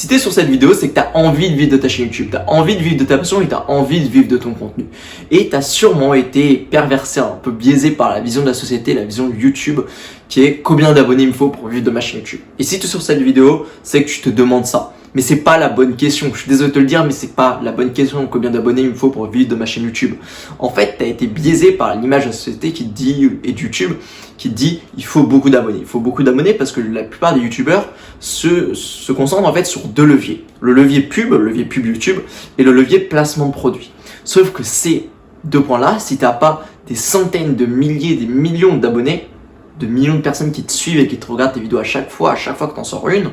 Si tu es sur cette vidéo, c'est que tu as envie de vivre de ta chaîne YouTube, tu as envie de vivre de ta passion et tu as envie de vivre de ton contenu. Et tu as sûrement été perversé, un peu biaisé par la vision de la société, la vision de YouTube, qui est combien d'abonnés il me faut pour vivre de ma chaîne YouTube. Et si tu es sur cette vidéo, c'est que tu te demandes ça. Mais c'est pas la bonne question. Je suis désolé de te le dire, mais c'est pas la bonne question. Combien d'abonnés il me faut pour vivre de ma chaîne YouTube. En fait, tu as été biaisé par l'image de la société qui te dit, et de YouTube, qui te dit il faut beaucoup d'abonnés. Il faut beaucoup d'abonnés parce que la plupart des YouTubeurs se concentrent en fait sur deux leviers. Le levier pub YouTube et le levier placement de produits. Sauf que ces deux points-là, si tu n'as pas des centaines de milliers, des millions d'abonnés, de millions de personnes qui te suivent et qui te regardent tes vidéos à chaque fois que tu en sors une,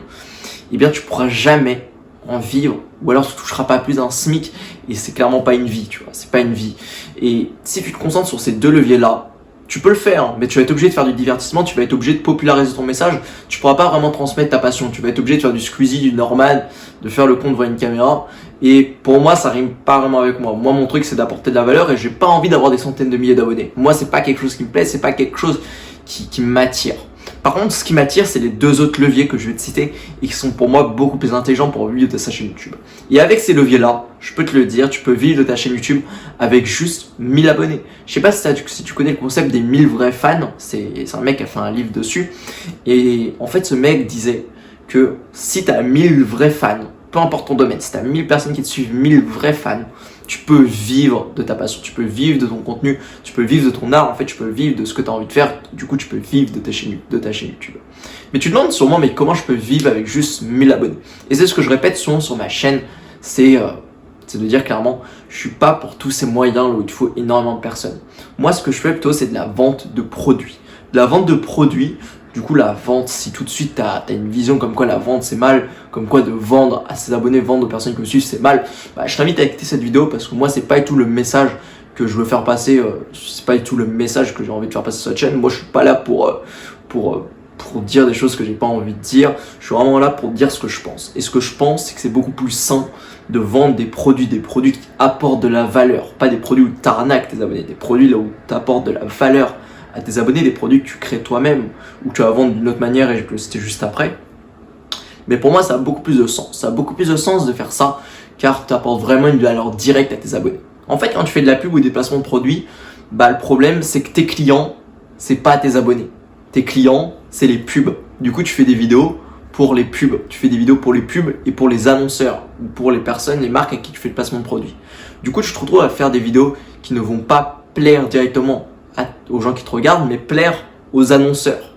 eh bien tu pourras jamais en vivre, ou alors tu toucheras pas plus d'un SMIC, et c'est clairement pas une vie, tu vois, c'est pas une vie. Et si tu te concentres sur ces deux leviers-là, tu peux le faire, hein, mais tu vas être obligé de faire du divertissement, tu vas être obligé de populariser ton message, tu pourras pas vraiment transmettre ta passion, tu vas être obligé de faire du Squeezie, du Norman, de faire le con devant une caméra, et pour moi ça rime pas vraiment avec moi. Moi mon truc c'est d'apporter de la valeur, et j'ai pas envie d'avoir des centaines de milliers d'abonnés. Moi c'est pas quelque chose qui me plaît, c'est pas quelque chose qui m'attire. Par contre, ce qui m'attire, c'est les deux autres leviers que je vais te citer et qui sont pour moi beaucoup plus intelligents pour vivre de sa chaîne YouTube. Et avec ces leviers-là, je peux te le dire, tu peux vivre de ta chaîne YouTube avec juste 1000 abonnés. Je sais pas si tu connais le concept des 1000 vrais fans, c'est un mec qui a fait un livre dessus. Et en fait, ce mec disait que si tu as 1000 vrais fans, peu importe ton domaine, si tu as 1000 personnes qui te suivent, 1000 vrais fans, tu peux vivre de ta passion, tu peux vivre de ton contenu, tu peux vivre de ton art, en fait, tu peux vivre de ce que tu as envie de faire, du coup, tu peux vivre de ta chaîne YouTube. Mais tu te demandes sûrement, mais comment je peux vivre avec juste 1000 abonnés? Et c'est ce que je répète souvent sur ma chaîne, c'est de dire clairement, je suis pas pour tous ces moyens où il te faut énormément de personnes. Moi, ce que je fais plutôt, c'est de la vente de produits. De la vente de produits. Du coup, la vente, si tout de suite tu as une vision comme quoi la vente c'est mal, comme quoi de vendre à ses abonnés, vendre aux personnes qui me suivent c'est mal, bah, je t'invite à écouter cette vidéo parce que moi c'est pas du tout le message que je veux faire passer, c'est pas du tout le message que j'ai envie de faire passer sur cette chaîne. Moi je suis pas là pour dire des choses que j'ai pas envie de dire, je suis vraiment là pour dire ce que je pense. Et ce que je pense c'est que c'est beaucoup plus sain de vendre des produits qui apportent de la valeur, pas des produits où tu arnaques tes abonnés, des produits là où tu apportes de la valeur à tes abonnés, des produits que tu crées toi-même ou que tu vas vendre d'une autre manière, et je vais le citer juste après. Mais pour moi ça a beaucoup plus de sens, ça a beaucoup plus de sens de faire ça car tu apportes vraiment une valeur directe à tes abonnés. En fait quand tu fais de la pub ou des placements de produits, bah le problème c'est que tes clients c'est pas tes abonnés, tes clients c'est les pubs. Du coup tu fais des vidéos pour les pubs, tu fais des vidéos pour les pubs et pour les annonceurs ou pour les personnes, les marques à qui tu fais le placement de produits. Du coup tu te retrouves à faire des vidéos qui ne vont pas plaire directement aux gens qui te regardent, mais plaire aux annonceurs.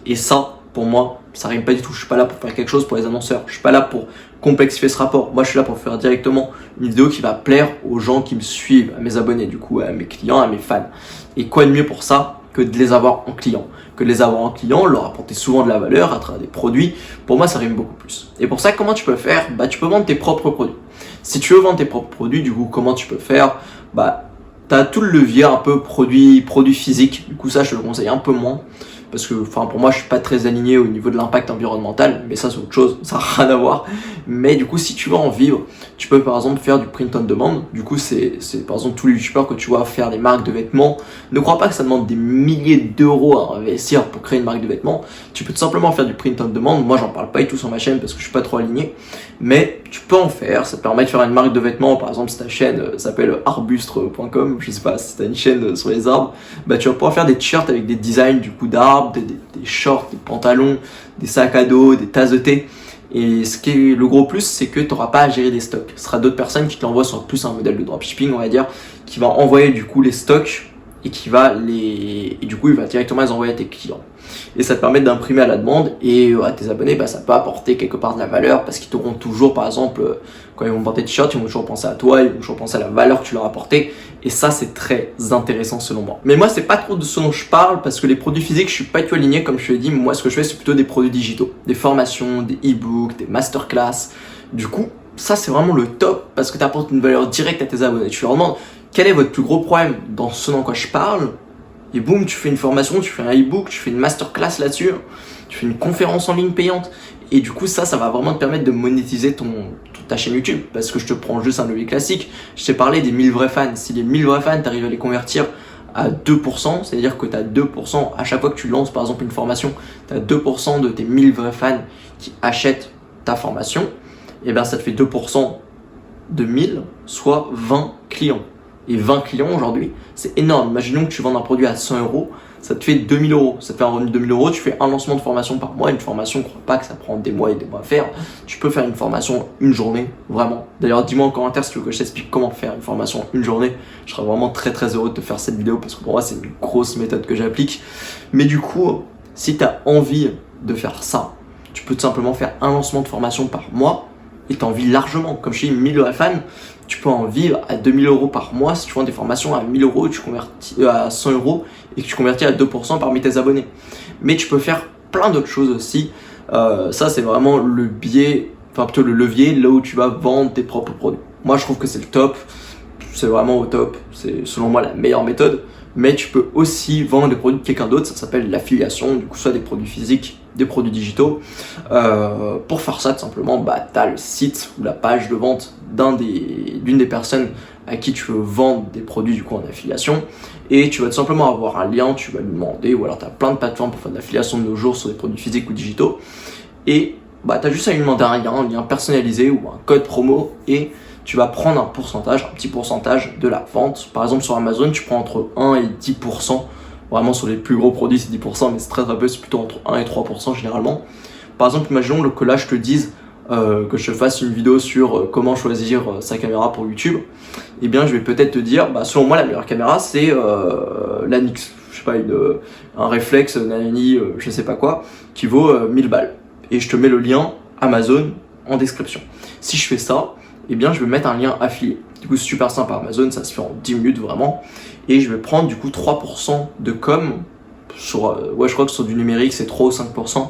Et ça, pour moi, ça rime pas du tout. Je suis pas là pour faire quelque chose pour les annonceurs. Je suis pas là pour complexifier ce rapport. Moi, je suis là pour faire directement une vidéo qui va plaire aux gens qui me suivent, à mes abonnés, du coup, à mes clients, à mes fans. Et quoi de mieux pour ça que de les avoir en client, leur apporter souvent de la valeur à travers des produits. Pour moi, ça rime beaucoup plus. Et pour ça, comment tu peux faire? Bah, tu peux vendre tes propres produits. Si tu veux vendre tes propres produits, du coup, comment tu peux faire? Bah, tu as tout le levier un peu produit physique, du coup ça je te le conseille un peu moins parce que pour moi je suis pas très aligné au niveau de l'impact environnemental, mais ça c'est autre chose, ça n'a rien à voir. Mais du coup si tu veux en vivre, tu peux par exemple faire du print on demand. Du coup c'est par exemple tous les youtubeurs que tu vois faire des marques de vêtements. Ne crois pas que ça demande des milliers d'euros à investir pour créer une marque de vêtements. Tu peux tout simplement faire du print on demand. Moi j'en parle pas du tout sur ma chaîne parce que je suis pas trop aligné, mais tu peux en faire. Ça te permet de faire une marque de vêtements. Par exemple si ta chaîne s'appelle arbustre.com, je sais pas, si tu as une chaîne sur les arbres, bah tu vas pouvoir faire des t-shirts avec des designs du coup d'arbres, des shorts, des pantalons, des sacs à dos, des tasses de thé. Et ce qui est le gros plus, c'est que tu n'auras pas à gérer des stocks. Ce sera d'autres personnes qui te l'envoient sur plus un modèle de dropshipping, on va dire, qui va envoyer du coup les stocks et du coup il va directement les envoyer à tes clients. Et ça te permet d'imprimer à la demande, et à tes abonnés, bah, ça peut apporter quelque part de la valeur parce qu'ils t'auront toujours, par exemple, quand ils vont porter des t-shirts, ils vont toujours penser à toi, ils vont toujours penser à la valeur que tu leur as apportée. Et ça, c'est très intéressant selon moi. Mais moi, c'est pas trop de ce dont je parle parce que les produits physiques, je suis pas du tout aligné, comme je te l'ai dit. Moi, ce que je fais, c'est plutôt des produits digitaux, des formations, des e-books, des masterclass. Du coup, ça, c'est vraiment le top parce que tu apportes une valeur directe à tes abonnés. Tu leur demandes quel est votre plus gros problème dans ce dont quoi je parle. Et boum, tu fais une formation, tu fais un e-book, tu fais une masterclass là-dessus, tu fais une conférence en ligne payante. Et du coup, ça va vraiment te permettre de monétiser ta chaîne YouTube. Parce que je te prends juste un levier classique. Je t'ai parlé des 1000 vrais fans. Si les 1000 vrais fans, tu arrives à les convertir à 2%, c'est-à-dire que tu as 2% à chaque fois que tu lances par exemple une formation, tu as 2% de tes 1000 vrais fans qui achètent ta formation. et bien ça te fait 2% de 1000, soit 20 clients. Et 20 clients aujourd'hui, c'est énorme. Imaginons que tu vends un produit à 100 euros, ça te fait 2000 euros. Ça te fait un revenu de 2000 euros, tu fais un lancement de formation par mois. Une formation, je ne crois pas que ça prend des mois et des mois à faire. Tu peux faire une formation une journée, vraiment. D'ailleurs, dis-moi en commentaire si tu veux que je t'explique comment faire une formation une journée. Je serais vraiment très heureux de te faire cette vidéo parce que pour moi, c'est une grosse méthode que j'applique. Mais du coup, si tu as envie de faire ça, tu peux tout simplement faire un lancement de formation par mois et tu en vis largement. Comme je dis, 1000 fans, tu peux en vivre à 2000 euros par mois si tu vends des formations à 1000 euros, tu convertis à 100 euros et que tu convertis à 2% parmi tes abonnés. Mais tu peux faire plein d'autres choses aussi. Ça, c'est vraiment le biais, enfin plutôt le levier là où tu vas vendre tes propres produits. Moi, je trouve que c'est le top. C'est vraiment au top. C'est selon moi la meilleure méthode. Mais tu peux aussi vendre des produits de quelqu'un d'autre. Ça s'appelle l'affiliation. Du coup, soit des produits physiques, des produits digitaux. Pour faire ça, tout simplement, tu as le site ou la page de vente d'une des personnes à qui tu veux vendre des produits du coup en affiliation. Et tu vas tout simplement avoir un lien, tu vas lui demander, ou alors tu as plein de plateformes pour faire de l'affiliation de nos jours sur des produits physiques ou digitaux. Et tu as juste à lui demander un lien personnalisé ou un code promo et tu vas prendre un petit pourcentage de la vente. Par exemple, sur Amazon, tu prends entre 1 et 10%. Vraiment, sur les plus gros produits, c'est 10%, mais c'est très peu, c'est plutôt entre 1 et 3% généralement. Par exemple, imaginons que là, je te dise que je fasse une vidéo sur comment choisir sa caméra pour YouTube. Eh bien, je vais peut-être te dire, selon moi, la meilleure caméra, c'est la Nix. Je sais pas, un réflexe, Nanani, je sais pas quoi, qui vaut 1000 balles. Et je te mets le lien Amazon en description. Si je fais ça, eh bien, je vais mettre un lien affilié. Du coup, c'est super simple à Amazon, ça se fait en 10 minutes vraiment. Et je vais prendre du coup 3% de com sur, je crois que sur du numérique, c'est 3 ou 5%.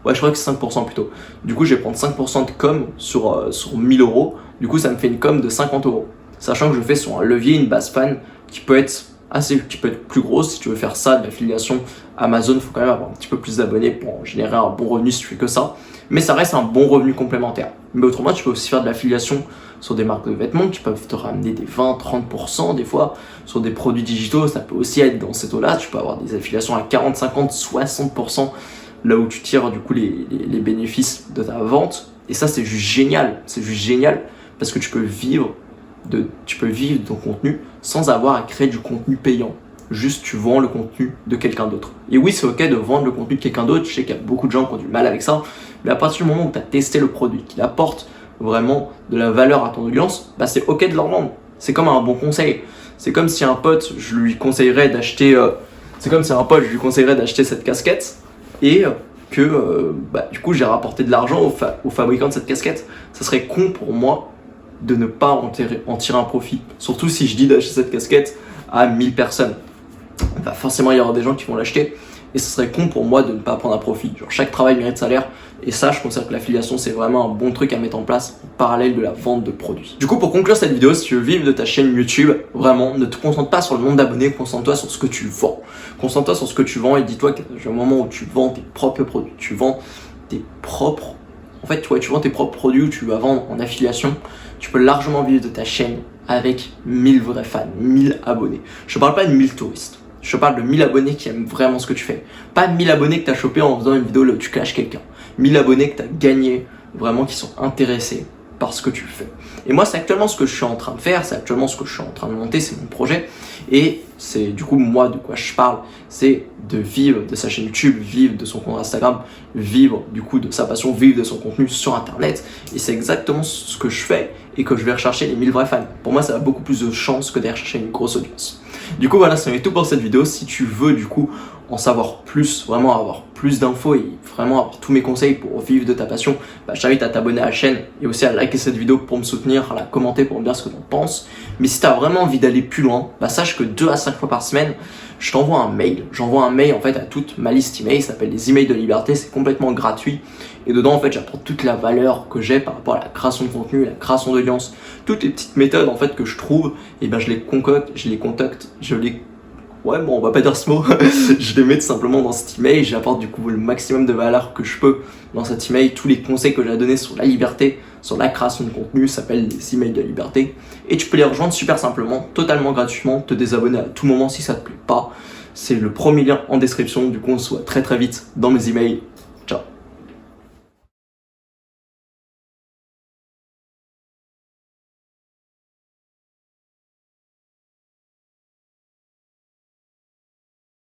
Ouais, je crois que c'est 5% plutôt. Du coup, je vais prendre 5% de com sur 1000 euros. Du coup, ça me fait une com de 50 euros. Sachant que je fais sur un levier, une base fan qui peut être plus grosse. Si tu veux faire ça, de l'affiliation Amazon, il faut quand même avoir un petit peu plus d'abonnés pour générer un bon revenu si tu fais que ça. Mais ça reste un bon revenu complémentaire. Mais autrement, tu peux aussi faire de l'affiliation sur des marques de vêtements qui peuvent te ramener des 20-30% des fois. Sur des produits digitaux, ça peut aussi être dans cette eau-là. Tu peux avoir des affiliations à 40, 50, 60%. Là où tu tires du coup les bénéfices de ta vente. Et ça, c'est juste génial. C'est juste génial parce que tu peux vivre de ton contenu sans avoir à créer du contenu payant. Juste, tu vends le contenu de quelqu'un d'autre. Et oui, c'est ok de vendre le contenu de quelqu'un d'autre. Je sais qu'il y a beaucoup de gens qui ont du mal avec ça. Mais à partir du moment où tu as testé le produit, qu'il apporte vraiment de la valeur à ton audience, c'est ok de leur vendre. C'est comme un bon conseil. C'est comme si un pote, je lui conseillerais d'acheter cette casquette et que du coup j'ai rapporté de l'argent au fabricant de cette casquette. Ça serait con pour moi de ne pas en tirer un profit. Surtout si je dis d'acheter cette casquette à 1000 personnes. Forcément il y aura des gens qui vont l'acheter et ce serait con pour moi de ne pas prendre un profit. Genre, chaque travail mérite salaire et ça je considère que l'affiliation c'est vraiment un bon truc à mettre en place en parallèle de la vente de produits. Du coup, pour conclure cette vidéo, si tu veux vivre de ta chaîne YouTube, vraiment ne te concentre pas sur le nombre d'abonnés, concentre-toi sur ce que tu vends. Concentre-toi sur ce que tu vends et dis-toi qu'au moment où tu vends tes propres produits, tu vends tes propres produits ou tu vas vendre en affiliation, tu peux largement vivre de ta chaîne avec 1000 vrais fans, 1000 abonnés. Je ne parle pas de 1000 touristes. Je parle de 1000 abonnés qui aiment vraiment ce que tu fais. Pas 1000 abonnés que tu as chopé en faisant une vidéo là où tu clashes quelqu'un. 1000 abonnés que tu as gagné, vraiment qui sont intéressés par ce que tu fais. Et moi, c'est actuellement ce que je suis en train de faire, c'est actuellement ce que je suis en train de monter, c'est mon projet. Et c'est du coup, moi, de quoi je parle, c'est de vivre de sa chaîne YouTube, vivre de son compte Instagram, vivre du coup de sa passion, vivre de son contenu sur Internet. Et c'est exactement ce que je fais et que je vais rechercher les 1000 vrais fans. Pour moi, ça a beaucoup plus de chances que d'aller chercher une grosse audience. Du coup, voilà, c'est tout pour cette vidéo. Si tu veux du coup en savoir plus, vraiment avoir plus d'infos et vraiment avoir tous mes conseils pour vivre de ta passion, je t'invite à t'abonner à la chaîne et aussi à liker cette vidéo pour me soutenir, à la commenter pour me dire ce que tu en penses. Mais si tu as vraiment envie d'aller plus loin, sache que 2 à 5 fois par semaine, je t'envoie un mail. J'envoie un mail en fait à toute ma liste email, ça s'appelle les emails de liberté, c'est complètement gratuit. Et dedans en fait j'apporte toute la valeur que j'ai par rapport à la création de contenu, la création d'audience, toutes les petites méthodes en fait que je trouve, et je les concocte, on va pas dire ce mot, je les mets tout simplement dans cet email, j'apporte du coup le maximum de valeur que je peux dans cet email, tous les conseils que j'ai à donner sur la liberté, sur la création de contenu, ça s'appelle les emails de liberté, et tu peux les rejoindre super simplement, totalement gratuitement, te désabonner à tout moment si ça te plaît pas, c'est le premier lien en description, du coup on se voit très vite dans mes emails,